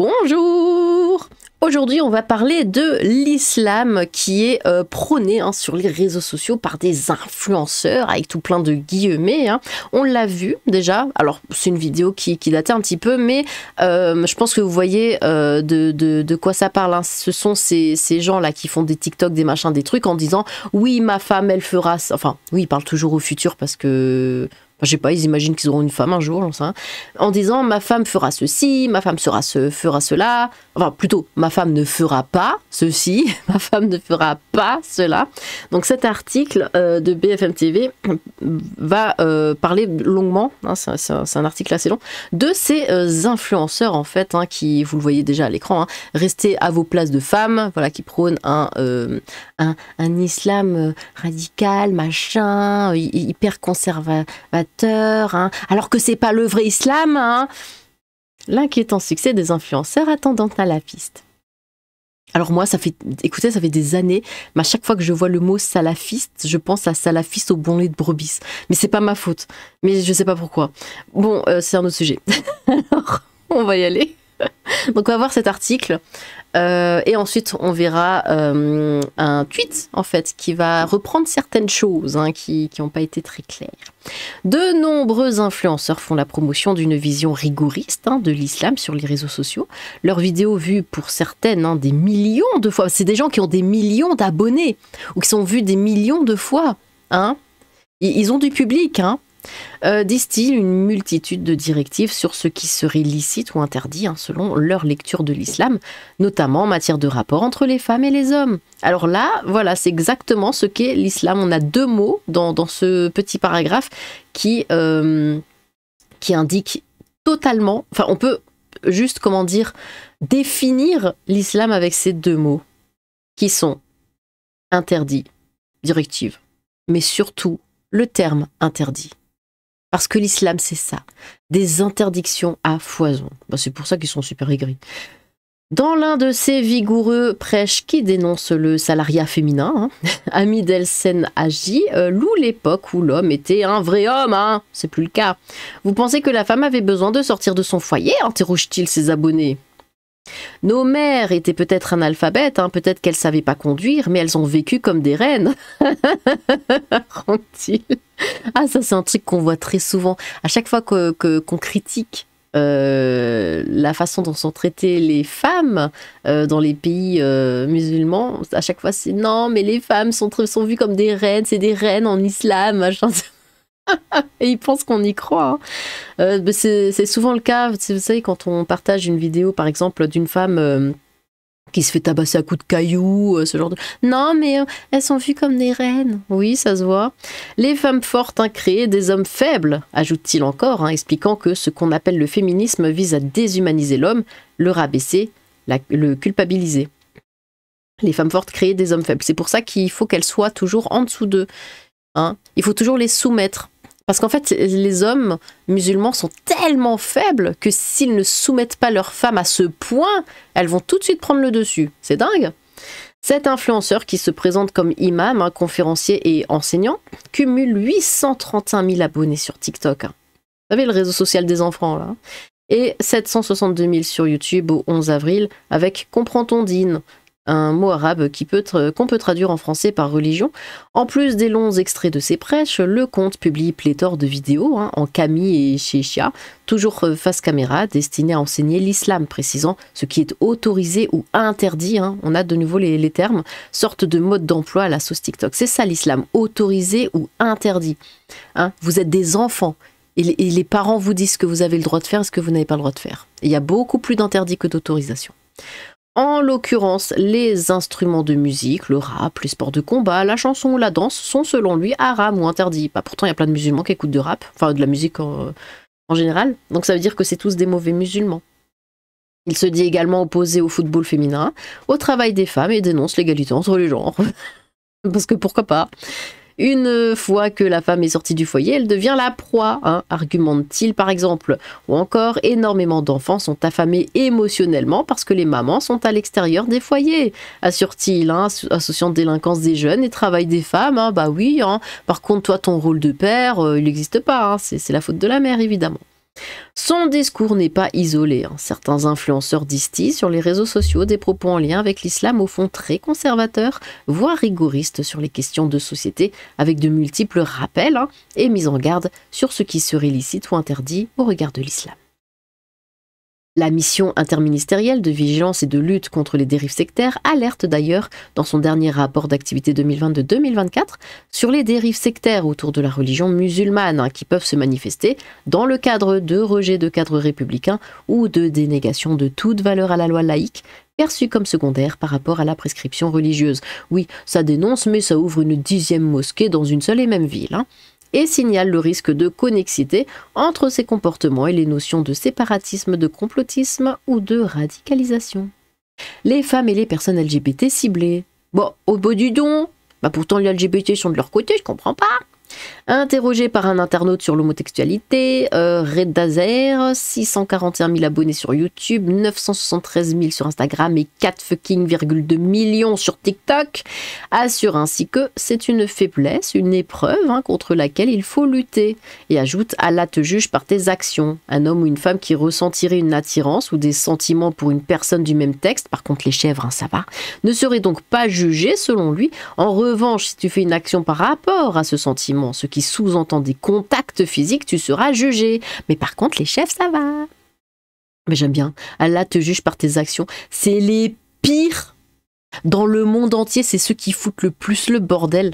Bonjour! Aujourd'hui, on va parler de l'islam qui est prôné sur les réseaux sociaux par des influenceurs avec tout plein de guillemets. On l'a vu déjà. Alors, c'est une vidéo qui datait un petit peu, mais je pense que vous voyez de quoi ça parle. Ce sont ces gens-là qui font des TikTok, des machins, des trucs en disant « Oui, ma femme, elle fera... » Enfin, oui, ils parlent toujours au futur parce que... je sais pas, ils imaginent qu'ils auront une femme un jour, j'en sais rien. En disant ma femme fera ceci, ma femme fera cela. Enfin, plutôt, ma femme ne fera pas ceci, ma femme ne fera pas cela. Donc cet article de BFM TV va parler longuement, c'est un article assez long, de ces influenceurs en fait, qui, vous le voyez déjà à l'écran, restez à vos places de femmes, voilà, qui prônent un islam radical, machin, hyper conservateur, alors que c'est pas le vrai islam. L'inquiétant succès des influenceurs attendant à la piste. Alors moi, écoutez, ça fait des années, mais à chaque fois que je vois le mot salafiste, je pense à salafiste au bon lait de brebis. Mais c'est pas ma faute, mais je sais pas pourquoi. Bon, c'est un autre sujet. Alors, on va y aller. Donc on va voir cet article et ensuite on verra un tweet en fait qui va reprendre certaines choses qui n'ont pas été très claires. De nombreux influenceurs font la promotion d'une vision rigoriste de l'islam sur les réseaux sociaux. Leurs vidéos vues pour certaines des millions de fois, c'est des gens qui ont des millions d'abonnés ou qui sont vus des millions de fois. Ils ont du public. Distillent une multitude de directives sur ce qui serait licite ou interdit selon leur lecture de l'islam, notamment en matière de rapport entre les femmes et les hommes. Alors là, voilà, c'est exactement ce qu'est l'islam. On a deux mots dans ce petit paragraphe qui indiquent totalement, enfin on peut juste, définir l'islam avec ces deux mots, qui sont interdit, directive, mais surtout le terme interdit. Parce que l'islam, c'est ça. Des interdictions à foison. C'est pour ça qu'ils sont super aigris. Dans l'un de ces vigoureux prêches qui dénoncent le salariat féminin, Hamid El-Senhaji loue l'époque où l'homme était un vrai homme. C'est plus le cas. Vous pensez que la femme avait besoin de sortir de son foyer, interroge-t-il ses abonnés. Nos mères étaient peut-être analphabètes, peut-être qu'elles ne savaient pas conduire, mais elles ont vécu comme des reines. Ça c'est un truc qu'on voit très souvent. À chaque fois qu'on critique la façon dont sont traitées les femmes dans les pays musulmans, à chaque fois c'est non, mais les femmes sont vues comme des reines, c'est des reines en islam, machin. Et ils pensent qu'on y croit. C'est souvent le cas, vous savez, quand on partage une vidéo, par exemple, d'une femme qui se fait tabasser à coups de cailloux, ce genre de... Non, mais elles sont vues comme des reines. Oui, ça se voit. Les femmes fortes créent des hommes faibles, ajoute-t-il encore, expliquant que ce qu'on appelle le féminisme vise à déshumaniser l'homme, le rabaisser, le culpabiliser. Les femmes fortes créent des hommes faibles. C'est pour ça qu'il faut qu'elles soient toujours en dessous d'eux. Il faut toujours les soumettre. Parce qu'en fait, les hommes musulmans sont tellement faibles que s'ils ne soumettent pas leurs femmes à ce point, elles vont tout de suite prendre le dessus. C'est dingue. Cet influenceur qui se présente comme imam, conférencier et enseignant, cumule 831 000 abonnés sur TikTok. Vous savez, le réseau social des enfants, là. Et 762 000 sur YouTube au 11 avril avec « Comprend-on Dîne ?» un mot arabe qu'on peut traduire en français par religion. En plus des longs extraits de ses prêches, le compte publie pléthore de vidéos en kami et shéchia, toujours face caméra, destinées à enseigner l'islam, précisant ce qui est autorisé ou interdit. On a de nouveau les termes, sorte de mode d'emploi à la sauce TikTok. C'est ça l'islam, autorisé ou interdit. Vous êtes des enfants. Et les parents vous disent ce que vous avez le droit de faire et ce que vous n'avez pas le droit de faire. Il y a beaucoup plus d'interdits que d'autorisations. En l'occurrence, les instruments de musique, le rap, les sports de combat, la chanson ou la danse sont selon lui haram ou interdits. Pourtant, il y a plein de musulmans qui écoutent de rap, enfin de la musique en général. Donc ça veut dire que c'est tous des mauvais musulmans. Il se dit également opposé au football féminin, au travail des femmes et dénonce l'égalité entre les genres. Parce que pourquoi pas ? Une fois que la femme est sortie du foyer, elle devient la proie, argumente-t-il par exemple. Ou encore, énormément d'enfants sont affamés émotionnellement parce que les mamans sont à l'extérieur des foyers, assure-t-il, associant délinquance des jeunes et travail des femmes. Bah oui, par contre, toi, ton rôle de père, il n'existe pas, c'est la faute de la mère, évidemment. Son discours n'est pas isolé. Certains influenceurs distillent sur les réseaux sociaux des propos en lien avec l'islam au fond très conservateurs, voire rigoristes sur les questions de société, avec de multiples rappels et mises en garde sur ce qui serait licite ou interdit au regard de l'islam. La mission interministérielle de vigilance et de lutte contre les dérives sectaires alerte d'ailleurs dans son dernier rapport d'activité 2022-2024 sur les dérives sectaires autour de la religion musulmane qui peuvent se manifester dans le cadre de rejet de cadre républicain ou de dénégation de toute valeur à la loi laïque perçue comme secondaire par rapport à la prescription religieuse. Oui, ça dénonce, mais ça ouvre une 10e mosquée dans une seule et même ville. Et signale le risque de connexité entre ces comportements et les notions de séparatisme, de complotisme ou de radicalisation. Les femmes et les personnes LGBT ciblées. Bon, au bout du don, pourtant les LGBT sont de leur côté, je comprends pas. Interrogé par un internaute sur l'homotextualité, Red Dazer, 641 000 abonnés sur YouTube, 973 000 sur Instagram et 4,2 millions sur TikTok, assure ainsi que c'est une faiblesse, une épreuve contre laquelle il faut lutter. Et ajoute: Allah te juge par tes actions. Un homme ou une femme qui ressentirait une attirance ou des sentiments pour une personne du même texte, par contre les chèvres, ça va, ne serait donc pas jugé selon lui. En revanche, si tu fais une action par rapport à ce sentiment, ce qui sous-entend des contacts physiques, tu seras jugé. Mais par contre, les chefs, ça va. Mais j'aime bien. Allah te juge par tes actions. C'est les pires. Dans le monde entier, c'est ceux qui foutent le plus le bordel.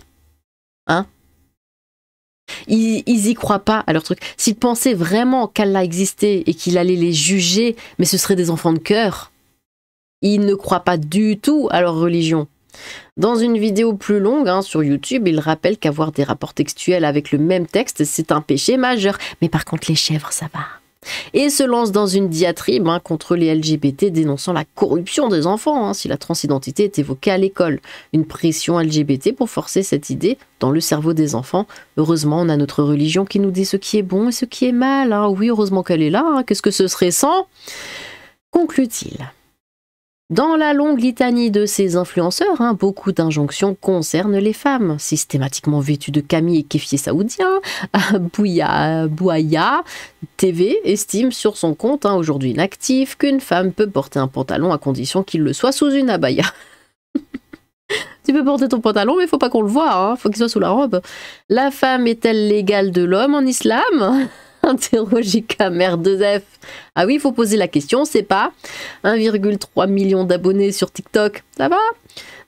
Ils y croient pas à leur truc. S'ils pensaient vraiment qu'Allah existait et qu'il allait les juger, mais ce seraient des enfants de cœur. Ils ne croient pas du tout à leur religion. Dans une vidéo plus longue sur YouTube, il rappelle qu'avoir des rapports textuels avec le même texte, c'est un péché majeur. Mais par contre, les chèvres, ça va. Et se lance dans une diatribe contre les LGBT, dénonçant la corruption des enfants si la transidentité est évoquée à l'école. Une pression LGBT pour forcer cette idée dans le cerveau des enfants. Heureusement, on a notre religion qui nous dit ce qui est bon et ce qui est mal. Oui, heureusement qu'elle est là. Qu'est-ce que ce serait sans ? Conclut-il. Dans la longue litanie de ces influenceurs, beaucoup d'injonctions concernent les femmes, systématiquement vêtues de camis et kéfiers saoudiens. Bouaya TV estime sur son compte, aujourd'hui inactif, qu'une femme peut porter un pantalon à condition qu'il le soit sous une abaya. Tu peux porter ton pantalon, mais il faut pas qu'on le voit, faut qu'il soit sous la robe. La femme est-elle l'égale de l'homme en islam ? Interroge Ikamer2F. Ah oui, il faut poser la question, c'est pas 1,3 million d'abonnés sur TikTok, ça va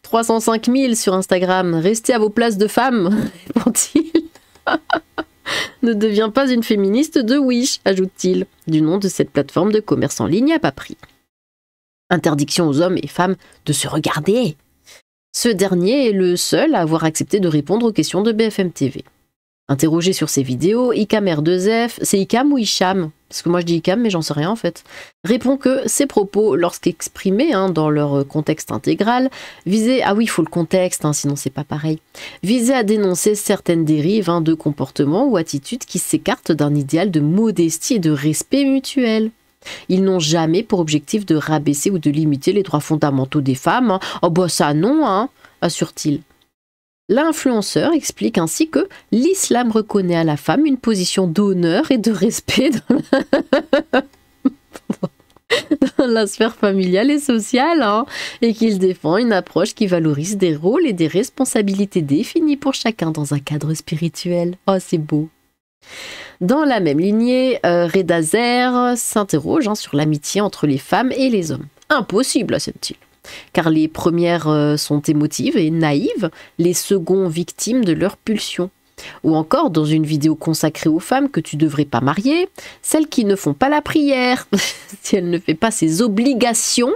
305 000 sur Instagram, restez à vos places de femmes, répond-il. Ne deviens pas une féministe de Wish, ajoute-t-il, du nom de cette plateforme de commerce en ligne à bas prix. Interdiction aux hommes et femmes de se regarder. Ce dernier est le seul à avoir accepté de répondre aux questions de BFM TV. Interrogé sur ses vidéos, Ikamer2F, c'est Ikam ou Hicham ? Parce que moi je dis Ikam, mais j'en sais rien en fait. Répond que ses propos, lorsqu'exprimés dans leur contexte intégral, visaient, ah oui, il faut le contexte, sinon c'est pas pareil, visaient à dénoncer certaines dérives de comportements ou attitudes qui s'écartent d'un idéal de modestie et de respect mutuel. Ils n'ont jamais pour objectif de rabaisser ou de limiter les droits fondamentaux des femmes. Oh bah ça non, assure-t-il. L'influenceur explique ainsi que l'islam reconnaît à la femme une position d'honneur et de respect dans la sphère familiale et sociale, et qu'il défend une approche qui valorise des rôles et des responsabilités définies pour chacun dans un cadre spirituel. Oh, c'est beau. Dans la même lignée, Redazer s'interroge sur l'amitié entre les femmes et les hommes. Impossible, assène-t-il. Car les premières sont émotives et naïves, les seconds victimes de leur pulsion. Ou encore, dans une vidéo consacrée aux femmes que tu devrais pas marier, celles qui ne font pas la prière, si elle ne fait pas ses obligations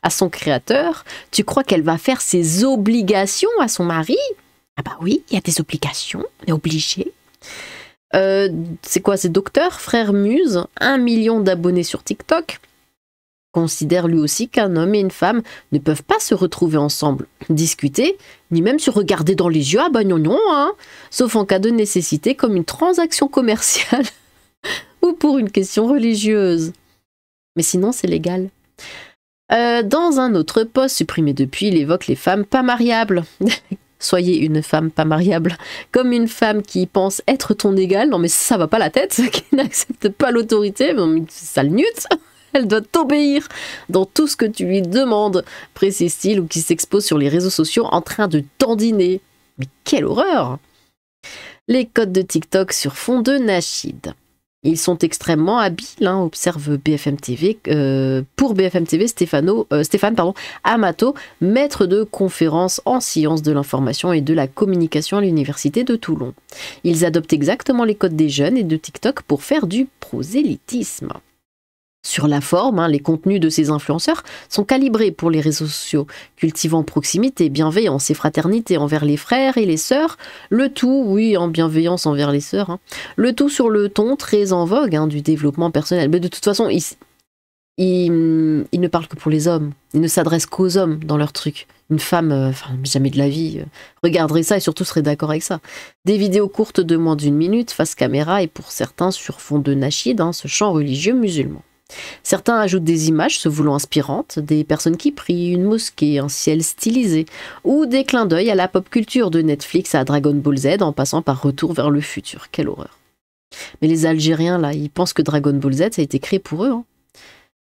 à son créateur, tu crois qu'elle va faire ses obligations à son mari ? Ah bah oui, il y a des obligations, on est obligé. C'est quoi, c'est Docteur Frère Muse, 1 million d'abonnés sur TikTok, considère lui aussi qu'un homme et une femme ne peuvent pas se retrouver ensemble, discuter, ni même se regarder dans les yeux, sauf en cas de nécessité comme une transaction commerciale ou pour une question religieuse. Mais sinon, c'est légal. Dans un autre post supprimé depuis, il évoque les femmes pas mariables. Soyez une femme pas mariable, comme une femme qui pense être ton égale. Non mais ça va pas la tête, qui n'accepte pas l'autorité, sale nut. Elle doit t'obéir dans tout ce que tu lui demandes, précise-t-il, ou qui s'expose sur les réseaux sociaux en train de dandiner. Mais quelle horreur! Les codes de TikTok sur fond de Nachid. Ils sont extrêmement habiles, observe BFM TV. Pour BFM TV, Stéphane Amato, maître de conférences en sciences de l'information et de la communication à l'université de Toulon. Ils adoptent exactement les codes des jeunes et de TikTok pour faire du prosélytisme. Sur la forme, les contenus de ces influenceurs sont calibrés pour les réseaux sociaux, cultivant proximité, bienveillance et fraternité envers les frères et les sœurs, le tout, oui, en bienveillance envers les sœurs, le tout sur le ton très en vogue du développement personnel. Mais de toute façon, ils ne parlent que pour les hommes, ils ne s'adressent qu'aux hommes dans leur truc. Une femme, jamais de la vie, regarderait ça et surtout serait d'accord avec ça. Des vidéos courtes de moins d'1 minute, face caméra et pour certains sur fond de Nachid, ce chant religieux musulman. Certains ajoutent des images se voulant inspirantes, des personnes qui prient, une mosquée, un ciel stylisé, ou des clins d'œil à la pop culture de Netflix à Dragon Ball Z en passant par Retour vers le futur. Quelle horreur. Mais les Algériens, là, ils pensent que Dragon Ball Z, ça a été créé pour eux.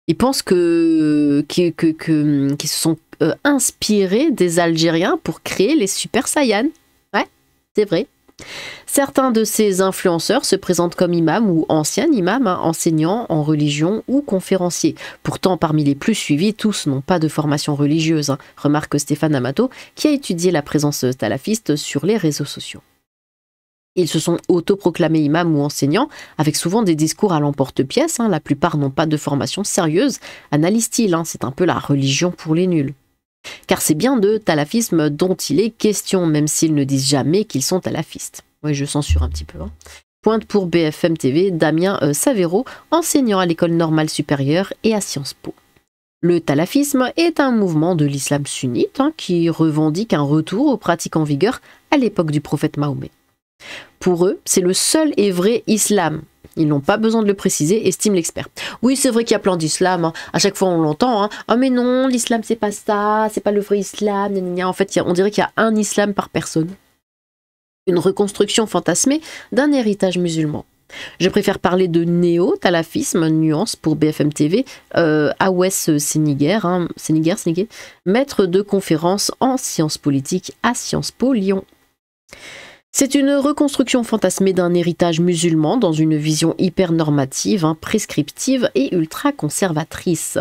Ils pensent qu'ils se sont inspirés des Algériens pour créer les Super Saiyans. Ouais, c'est vrai. Certains de ces influenceurs se présentent comme imams ou anciens imams, enseignants en religion ou conférenciers. Pourtant, parmi les plus suivis, tous n'ont pas de formation religieuse, remarque Stéphane Amato, qui a étudié la présence salafiste sur les réseaux sociaux. Ils se sont autoproclamés imams ou enseignants, avec souvent des discours à l'emporte-pièce. La plupart n'ont pas de formation sérieuse, analyse-t-il. C'est un peu la religion pour les nuls. Car c'est bien de salafisme dont il est question, même s'ils ne disent jamais qu'ils sont salafistes. Oui, je censure un petit peu. Pointe pour BFM TV Damien Savero, enseignant à l'école normale supérieure et à Sciences Po. Le salafisme est un mouvement de l'islam sunnite qui revendique un retour aux pratiques en vigueur à l'époque du prophète Mahomet. Pour eux, c'est le seul et vrai islam. Ils n'ont pas besoin de le préciser, estime l'expert. Oui, c'est vrai qu'il y a plein d'islam. À chaque fois, on l'entend. Ah, mais non, l'islam, c'est pas ça. C'est pas le vrai islam. Gna, gna, gna. En fait, on dirait qu'il y a un islam par personne. Une reconstruction fantasmée d'un héritage musulman. Je préfère parler de néo-talafisme, nuance pour BFM TV, Awes Sénéguer, maître de conférence en sciences politiques à Sciences Po Lyon. C'est une reconstruction fantasmée d'un héritage musulman dans une vision hyper normative, prescriptive et ultra conservatrice.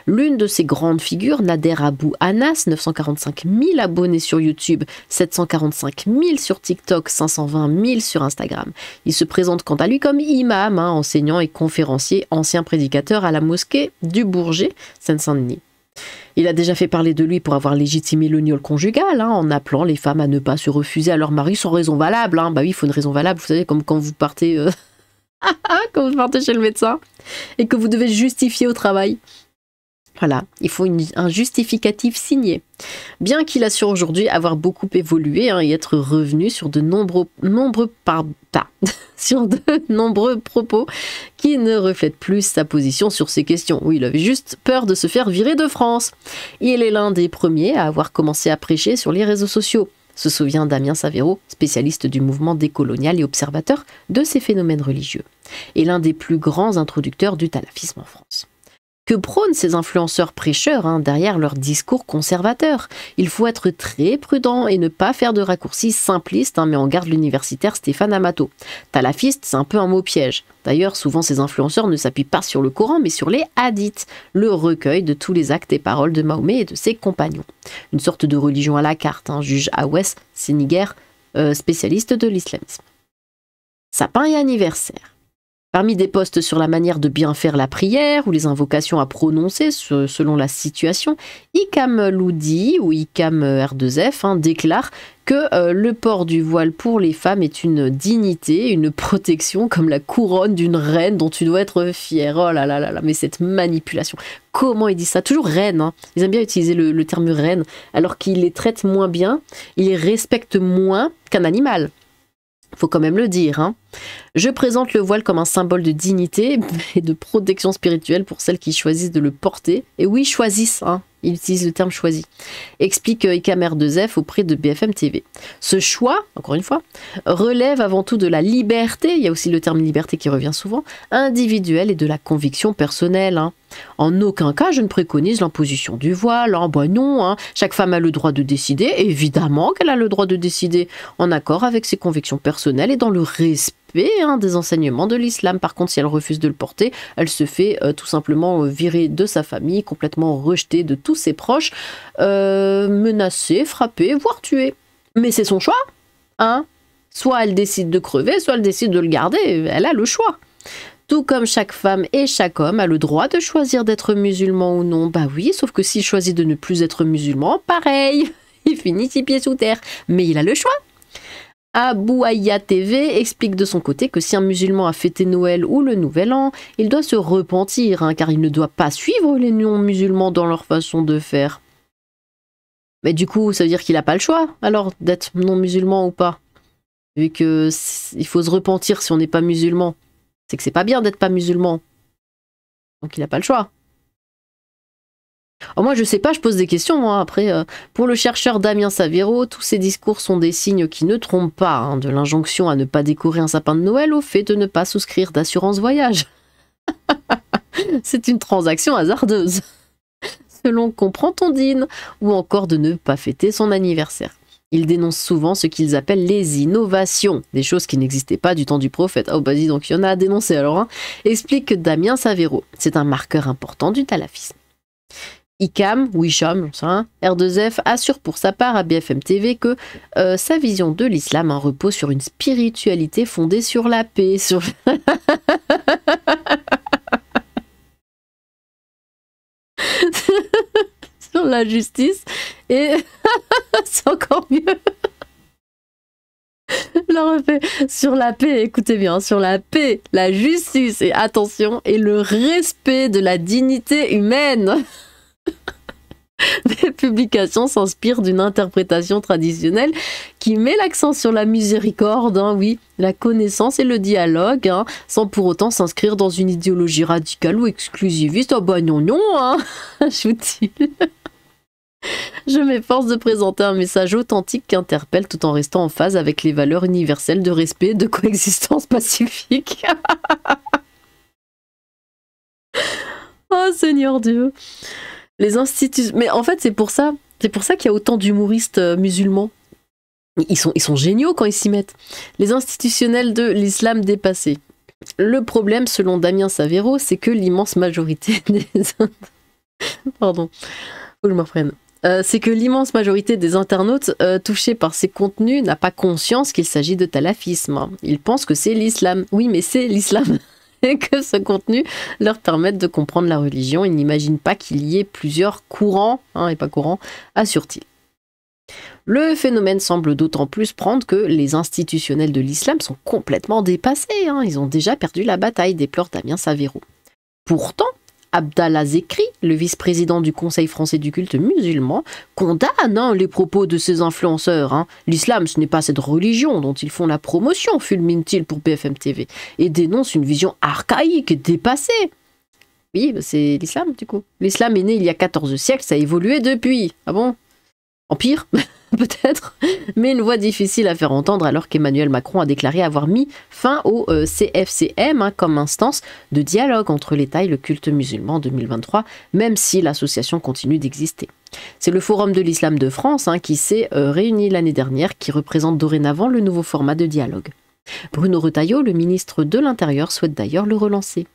L'une de ces grandes figures, Nader Abou Anas, 945 000 abonnés sur YouTube, 745 000 sur TikTok, 520 000 sur Instagram. Il se présente quant à lui comme imam, enseignant et conférencier, ancien prédicateur à la mosquée du Bourget, Seine-Saint-Denis. Il a déjà fait parler de lui pour avoir légitimé l'union conjugale, en appelant les femmes à ne pas se refuser à leur mari sans raison valable. Bah oui, il faut une raison valable, vous savez, comme quand vous partez, quand vous partez chez le médecin et que vous devez justifier au travail. Voilà, il faut un justificatif signé. Bien qu'il assure aujourd'hui avoir beaucoup évolué et être revenu sur de nombreux propos qui ne reflètent plus sa position sur ces questions. Oui, il avait juste peur de se faire virer de France. Il est l'un des premiers à avoir commencé à prêcher sur les réseaux sociaux, se souvient Damien Savero, spécialiste du mouvement décolonial et observateur de ces phénomènes religieux, et l'un des plus grands introducteurs du salafisme en France. Que prônent ces influenceurs prêcheurs derrière leurs discours conservateurs? Il faut être très prudent et ne pas faire de raccourcis simplistes, met en garde l'universitaire Stéphane Amato. Salafiste, c'est un peu un mot piège. D'ailleurs, souvent ces influenceurs ne s'appuient pas sur le Coran, mais sur les hadiths, le recueil de tous les actes et paroles de Mahomet et de ses compagnons. Une sorte de religion à la carte, juge Awes Sénéguer, spécialiste de l'islamisme. Sapin et anniversaire. Parmi des posts sur la manière de bien faire la prière ou les invocations à prononcer selon la situation, Ikam Loudi ou Ikam R2F déclare que le port du voile pour les femmes est une dignité, une protection comme la couronne d'une reine dont tu dois être fière. Oh là là là là, mais cette manipulation. Comment ils disent ça? Toujours reine. Ils aiment bien utiliser le terme reine, alors qu'ils les traitent moins bien, ils les respectent moins qu'un animal. Faut quand même le dire. Je présente le voile comme un symbole de dignité et de protection spirituelle pour celles qui choisissent de le porter. Et oui, choisissent. il utilise le terme choisi, explique Ikamer Dezef auprès de BFM TV. Ce choix, encore une fois, relève avant tout de la liberté, il y a aussi le terme liberté qui revient souvent, individuelle et de la conviction personnelle. En aucun cas, je ne préconise l'imposition du voile. Non, chaque femme a le droit de décider. Évidemment qu'elle a le droit de décider en accord avec ses convictions personnelles et dans le respect des enseignements de l'islam. Par contre, si elle refuse de le porter, elle se fait tout simplement virer de sa famille, complètement rejetée de tous ses proches, menacée, frappée, voire tuée. Mais c'est son choix, Soit elle décide de crever, soit elle décide de le garder. Elle a le choix. Tout comme chaque femme et chaque homme a le droit de choisir d'être musulman ou non. Bah oui, sauf que s'il choisit de ne plus être musulman, pareil, il finit 6 pieds sous terre. Mais il a le choix. Abou Aya TV explique de son côté que si un musulman a fêté Noël ou le Nouvel An, il doit se repentir, car il ne doit pas suivre les non-musulmans dans leur façon de faire. Mais du coup, ça veut dire qu'il n'a pas le choix, alors, d'être non-musulman ou pas. Vu que il faut se repentir si on n'est pas musulman. C'est que c'est pas bien d'être pas musulman. Donc il n'a pas le choix. Alors moi je sais pas, je pose des questions. Après, pour le chercheur Damien Savero, tous ces discours sont des signes qui ne trompent pas, de l'injonction à ne pas décorer un sapin de Noël au fait de ne pas souscrire d'assurance voyage. C'est une transaction hasardeuse. Selon qu'on prend ton dîne, ou encore de ne pas fêter son anniversaire. Ils dénoncent souvent ce qu'ils appellent les innovations, des choses qui n'existaient pas du temps du prophète. Oh bah dis donc, il y en a à dénoncer alors. Explique Damien Savero. C'est un marqueur important du salafisme. Wisham, R2F assure pour sa part à BFM TV que sa vision de l'islam repose sur une spiritualité fondée sur la paix, sur la justice et c'est encore mieux. Je le refais. Sur la paix, écoutez bien, sur la paix, la justice et attention, et le respect de la dignité humaine. Les publications s'inspirent d'une interprétation traditionnelle qui met l'accent sur la miséricorde, oui, la connaissance et le dialogue, sans pour autant s'inscrire dans une idéologie radicale ou exclusiviste. Oh bah non, ajoute-t-il. Je m'efforce de présenter un message authentique qui interpelle tout en restant en phase avec les valeurs universelles de respect et de coexistence pacifique. Oh Seigneur Dieu. Les institutions... Mais en fait, c'est pour ça qu'il y a autant d'humoristes musulmans. Ils sont géniaux quand ils s'y mettent. Les institutionnels de l'islam dépassé. Le problème, selon Damien Savero, c'est que l'immense majorité des... Pardon, faut que je me reprenne. C'est que l'immense majorité des internautes touchés par ces contenus n'a pas conscience qu'il s'agit de salafisme. Ils pensent que c'est l'islam. Oui, mais c'est l'islam. Et que ce contenu leur permette de comprendre la religion. Ils n'imaginent pas qu'il y ait plusieurs courants, et pas courants, assure-t-il. Le phénomène semble d'autant plus prendre que les institutionnels de l'islam sont complètement dépassés. Ils ont déjà perdu la bataille, déplore Damien Savero. Pourtant, Abdallah Zekri, le vice-président du Conseil français du culte musulman, condamne les propos de ces influenceurs. L'islam, ce n'est pas cette religion dont ils font la promotion, fulmine-t-il pour BFM TV, et dénonce une vision archaïque et dépassée. Oui, c'est l'islam du coup. L'islam est né il y a 14 siècles, ça a évolué depuis. Ah bon? Empire peut-être, mais une voix difficile à faire entendre alors qu'Emmanuel Macron a déclaré avoir mis fin au CFCM comme instance de dialogue entre l'État et le culte musulman en 2023, même si l'association continue d'exister. C'est le Forum de l'Islam de France qui s'est réuni l'année dernière, qui représente dorénavant le nouveau format de dialogue. Bruno Retailleau, le ministre de l'Intérieur, souhaite d'ailleurs le relancer.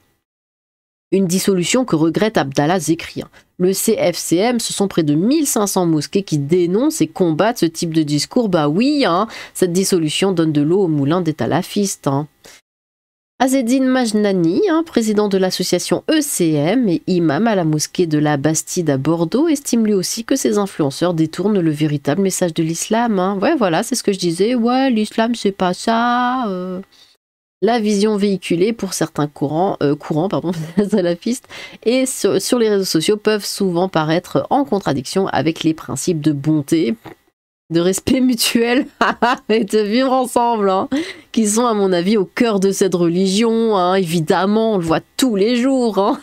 Une dissolution que regrette Abdallah Zekri. Le CFCM, ce sont près de 1500 mosquées qui dénoncent et combattent ce type de discours. Bah oui, cette dissolution donne de l'eau au moulin des salafistes. Azzedine Majnani, président de l'association ECM et imam à la mosquée de la Bastide à Bordeaux, estime lui aussi que ces influenceurs détournent le véritable message de l'islam. Ouais, voilà, c'est ce que je disais. Ouais, l'islam, c'est pas ça. La vision véhiculée pour certains courants salafistes et sur les réseaux sociaux peuvent souvent paraître en contradiction avec les principes de bonté, de respect mutuel et de vivre ensemble, qui sont à mon avis au cœur de cette religion. Évidemment, on le voit tous les jours.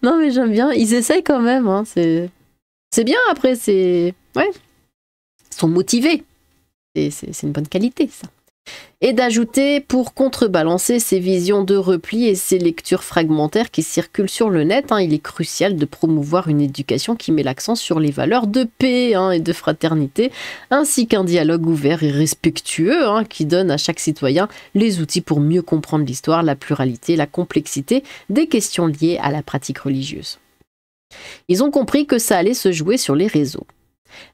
Non, mais j'aime bien. Ils essayent quand même. Hein. C'est bien, après, c'est... Ouais. Ils sont motivés. C'est une bonne qualité, ça. Et d'ajouter, pour contrebalancer ces visions de repli et ces lectures fragmentaires qui circulent sur le net, il est crucial de promouvoir une éducation qui met l'accent sur les valeurs de paix et de fraternité, ainsi qu'un dialogue ouvert et respectueux qui donne à chaque citoyen les outils pour mieux comprendre l'histoire, la pluralité, la complexité des questions liées à la pratique religieuse. Ils ont compris que ça allait se jouer sur les réseaux.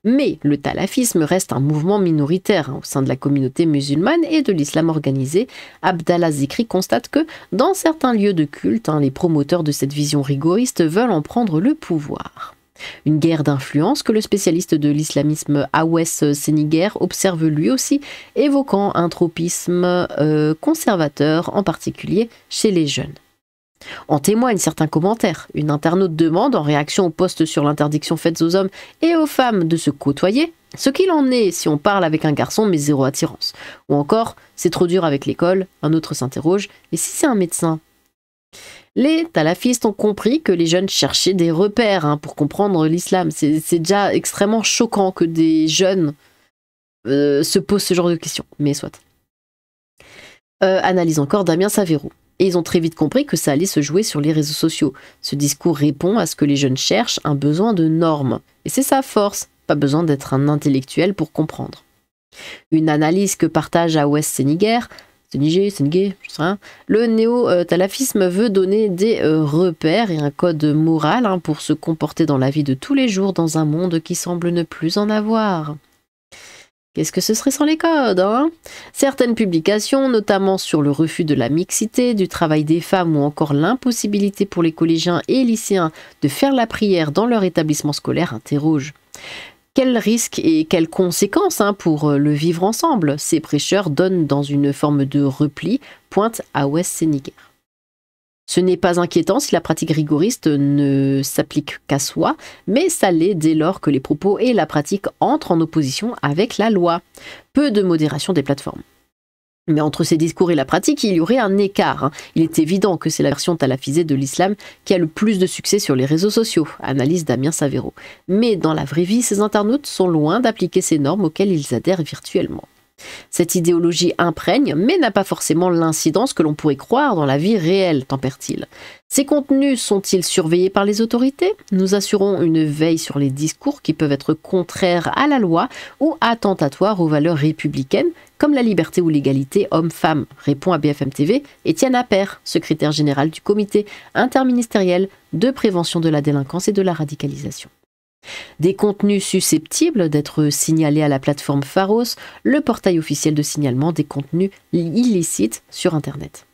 Mais le salafisme reste un mouvement minoritaire au sein de la communauté musulmane et de l'islam organisé. Abdallah Zikri constate que dans certains lieux de culte, les promoteurs de cette vision rigoriste veulent en prendre le pouvoir. Une guerre d'influence que le spécialiste de l'islamisme Awais Seniguer observe lui aussi, évoquant un tropisme conservateur, en particulier chez les jeunes. En témoignent certains commentaires. Une internaute demande, en réaction au post sur l'interdiction faite aux hommes et aux femmes de se côtoyer, ce qu'il en est si on parle avec un garçon mais zéro attirance. Ou encore, c'est trop dur avec l'école, un autre s'interroge, et si c'est un médecin ? Les salafistes ont compris que les jeunes cherchaient des repères pour comprendre l'islam. C'est déjà extrêmement choquant que des jeunes se posent ce genre de questions, mais soit. Analyse encore Damien Savero. Et ils ont très vite compris que ça allait se jouer sur les réseaux sociaux. Ce discours répond à ce que les jeunes cherchent, un besoin de normes. Et c'est sa force, pas besoin d'être un intellectuel pour comprendre. Une analyse que partage Awais Seniguer, je sais rien, le néo-talafisme veut donner des repères et un code moral pour se comporter dans la vie de tous les jours dans un monde qui semble ne plus en avoir. Qu'est-ce que ce serait sans les codes Certaines publications, notamment sur le refus de la mixité, du travail des femmes ou encore l'impossibilité pour les collégiens et lycéens de faire la prière dans leur établissement scolaire, interrogent. Quels risques et quelles conséquences pour le vivre ensemble ces prêcheurs donnent dans une forme de repli, pointe Awais Seniguer. Ce n'est pas inquiétant si la pratique rigoriste ne s'applique qu'à soi, mais ça l'est dès lors que les propos et la pratique entrent en opposition avec la loi. Peu de modération des plateformes. Mais entre ces discours et la pratique, il y aurait un écart. Il est évident que c'est la version talafisée de l'islam qui a le plus de succès sur les réseaux sociaux, analyse Damien Savero. Mais dans la vraie vie, ces internautes sont loin d'appliquer ces normes auxquelles ils adhèrent virtuellement. Cette idéologie imprègne, mais n'a pas forcément l'incidence que l'on pourrait croire dans la vie réelle, tempère-t-il. Ces contenus sont-ils surveillés par les autorités ? Nous assurons une veille sur les discours qui peuvent être contraires à la loi ou attentatoires aux valeurs républicaines, comme la liberté ou l'égalité homme-femme, répond à BFM TV Étienne Appert, secrétaire général du comité interministériel de prévention de la délinquance et de la radicalisation. Des contenus susceptibles d'être signalés à la plateforme Pharos, le portail officiel de signalement des contenus illicites sur Internet.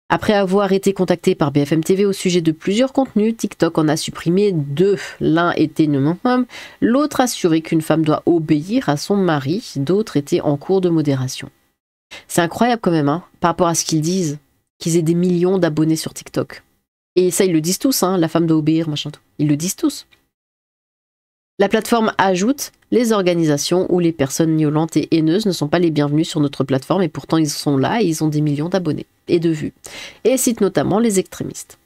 Après avoir été contacté par BFM TV au sujet de plusieurs contenus, TikTok en a supprimé 2. L'un était non homme, l'autre assurait qu'une femme doit obéir à son mari, d'autres étaient en cours de modération. C'est incroyable quand même, par rapport à ce qu'ils disent, qu'ils aient des millions d'abonnés sur TikTok. Et ça, ils le disent tous, la femme doit obéir, machin tout. Ils le disent tous. La plateforme ajoute « Les organisations ou les personnes violentes et haineuses ne sont pas les bienvenus sur notre plateforme et pourtant ils sont là et ils ont des millions d'abonnés et de vues. » Et cite notamment les extrémistes.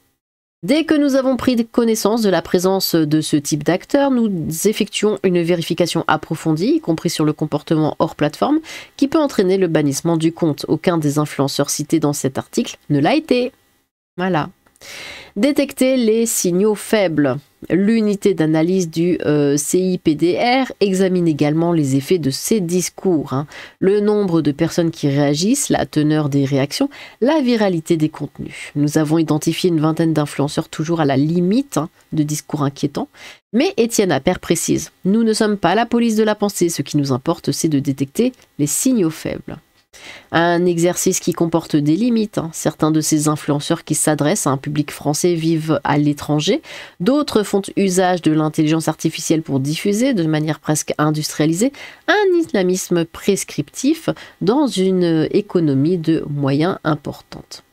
Dès que nous avons pris connaissance de la présence de ce type d'acteurs, nous effectuons une vérification approfondie, y compris sur le comportement hors plateforme, qui peut entraîner le bannissement du compte. Aucun des influenceurs cités dans cet article ne l'a été. Voilà. Détecter les signaux faibles. L'unité d'analyse du CIPDR examine également les effets de ces discours. Le nombre de personnes qui réagissent, la teneur des réactions, la viralité des contenus. Nous avons identifié une vingtaine d'influenceurs toujours à la limite de discours inquiétants. Mais Étienne Appert précise, nous ne sommes pas la police de la pensée, ce qui nous importe c'est de détecter les signaux faibles. Un exercice qui comporte des limites. Certains de ces influenceurs qui s'adressent à un public français vivent à l'étranger. D'autres font usage de l'intelligence artificielle pour diffuser, de manière presque industrialisée, un islamisme prescriptif dans une économie de moyens importante.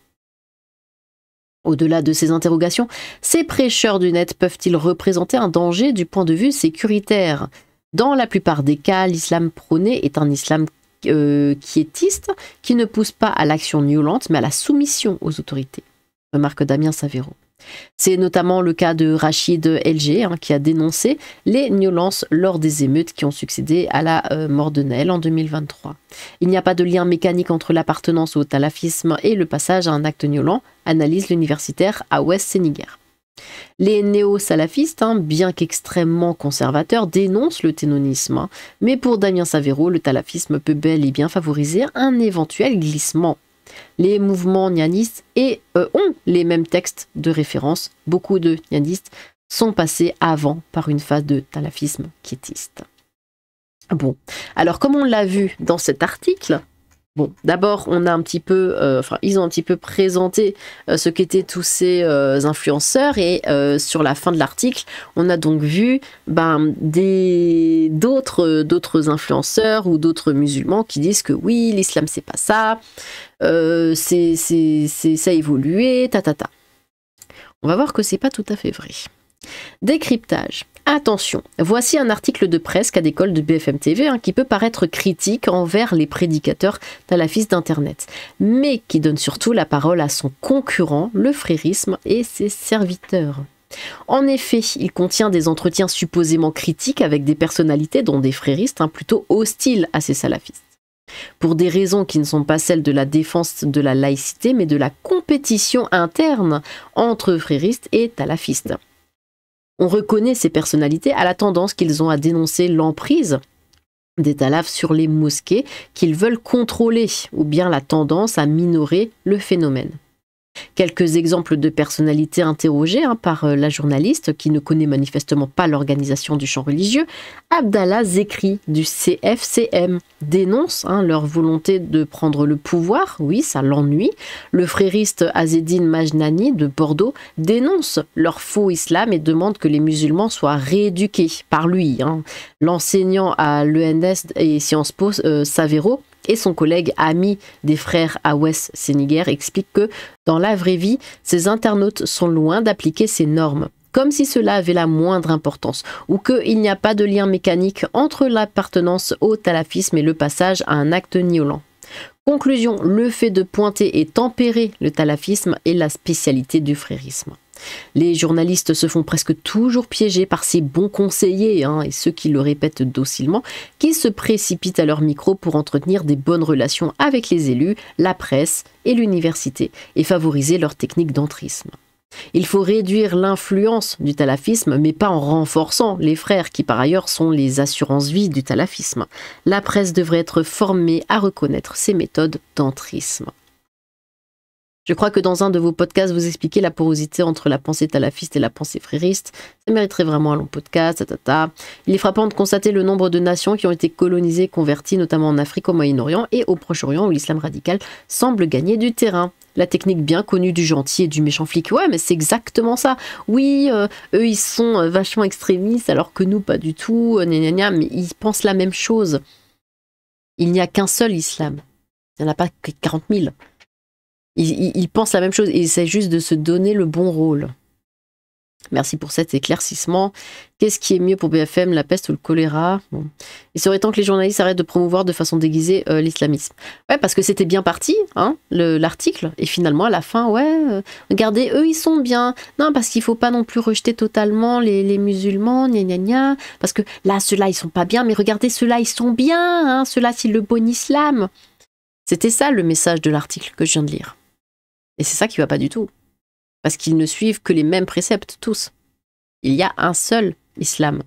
Au-delà de ces interrogations, ces prêcheurs du net peuvent-ils représenter un danger du point de vue sécuritaire ? Dans la plupart des cas, l'islam prôné est un islam quiétiste qui ne pousse pas à l'action violente mais à la soumission aux autorités, remarque Damien Savero. C'est notamment le cas de Rachid LG, qui a dénoncé les violences lors des émeutes qui ont succédé à la mort de Naël en 2023. Il n'y a pas de lien mécanique entre l'appartenance au salafisme et le passage à un acte violent, analyse l'universitaire Awais Seniguer. Les néo-salafistes, bien qu'extrêmement conservateurs, dénoncent le ténonisme. Mais pour Damien Savero, le salafisme peut bel et bien favoriser un éventuel glissement. Les mouvements gnanistes ont les mêmes textes de référence. Beaucoup de gnanistes sont passés avant par une phase de salafisme quiétiste. Bon, alors comme on l'a vu dans cet article, bon, d'abord on a un petit peu, ils ont un petit peu présenté ce qu'étaient tous ces influenceurs et sur la fin de l'article, on a donc vu d'autres influenceurs ou d'autres musulmans qui disent que oui, l'islam c'est pas ça. Ça a évolué, tatata. On va voir que c'est pas tout à fait vrai. Décryptage. Attention, voici un article de presse qu'a d'école de BFM TV qui peut paraître critique envers les prédicateurs salafistes d'Internet, mais qui donne surtout la parole à son concurrent, le frérisme et ses serviteurs. En effet, il contient des entretiens supposément critiques avec des personnalités dont des fréristes plutôt hostiles à ces salafistes. Pour des raisons qui ne sont pas celles de la défense de la laïcité, mais de la compétition interne entre fréristes et salafistes. On reconnaît ces personnalités à la tendance qu'ils ont à dénoncer l'emprise des salafs sur les mosquées qu'ils veulent contrôler, ou bien la tendance à minorer le phénomène. Quelques exemples de personnalités interrogées par la journaliste qui ne connaît manifestement pas l'organisation du champ religieux. Abdallah Zekri du CFCM dénonce leur volonté de prendre le pouvoir, oui ça l'ennuie. Le frériste Azzedine Majnani de Bordeaux dénonce leur faux islam et demande que les musulmans soient rééduqués par lui. L'enseignant à l'ENS et Sciences Po, Savero, et son collègue ami des frères Awais Seniguer explique que, dans la vraie vie, ces internautes sont loin d'appliquer ces normes, comme si cela avait la moindre importance, ou qu'il n'y a pas de lien mécanique entre l'appartenance au salafisme et le passage à un acte violent. Conclusion, le fait de pointer et tempérer le salafisme est la spécialité du frérisme. Les journalistes se font presque toujours piéger par ces bons conseillers, et ceux qui le répètent docilement, qui se précipitent à leur micro pour entretenir des bonnes relations avec les élus, la presse et l'université, et favoriser leur technique d'entrisme. Il faut réduire l'influence du salafisme, mais pas en renforçant les frères, qui par ailleurs sont les assurances-vie du salafisme. La presse devrait être formée à reconnaître ces méthodes d'entrisme. Je crois que dans un de vos podcasts, vous expliquez la porosité entre la pensée salafiste et la pensée frériste. Ça mériterait vraiment un long podcast. Il est frappant de constater le nombre de nations qui ont été colonisées et converties, notamment en Afrique, au Moyen-Orient et au Proche-Orient, où l'islam radical semble gagner du terrain. La technique bien connue du gentil et du méchant flic. Ouais, mais c'est exactement ça. Oui, eux, ils sont vachement extrémistes, alors que nous, pas du tout. Mais ils pensent la même chose. Il n'y a qu'un seul islam. Il n'y en a pas que 40 000. Ils pensent la même chose et c'est juste de se donner le bon rôle. Merci pour cet éclaircissement. Qu'est-ce qui est mieux pour BFM, la peste ou le choléra? Il serait temps que les journalistes arrêtent de promouvoir de façon déguisée l'islamisme. Ouais, parce que c'était bien parti, l'article. Et finalement, à la fin, regardez, eux, ils sont bien. Non, parce qu'il faut pas non plus rejeter totalement les musulmans, parce que là, ceux-là, ils sont pas bien, mais regardez, ceux-là, ils sont bien. Ceux-là, c'est le bon islam. C'était ça le message de l'article que je viens de lire. Et c'est ça qui va pas du tout. Parce qu'ils ne suivent que les mêmes préceptes, tous. Il y a un seul islam.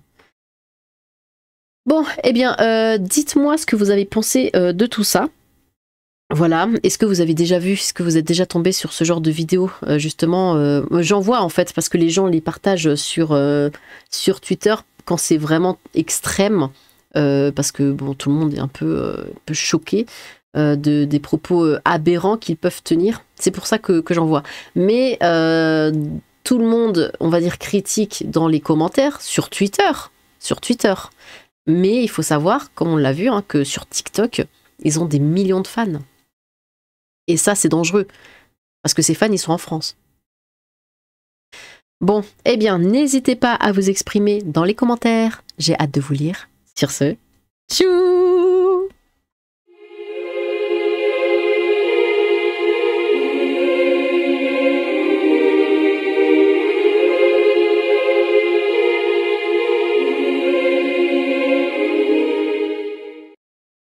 Bon, eh bien, dites-moi ce que vous avez pensé de tout ça. Voilà, est-ce que vous avez déjà vu, est-ce que vous êtes déjà tombé sur ce genre de vidéo, justement j'en vois en fait, parce que les gens les partagent sur Twitter quand c'est vraiment extrême, parce que bon, tout le monde est un peu choqué. Des propos aberrants qu'ils peuvent tenir. C'est pour ça que j'en vois. Mais tout le monde, on va dire, critique dans les commentaires sur Twitter. Mais il faut savoir, comme on l'a vu, que sur TikTok, ils ont des millions de fans. Et ça, c'est dangereux. Parce que ces fans, ils sont en France. Bon, eh bien, n'hésitez pas à vous exprimer dans les commentaires. J'ai hâte de vous lire. Sur ce, tchou!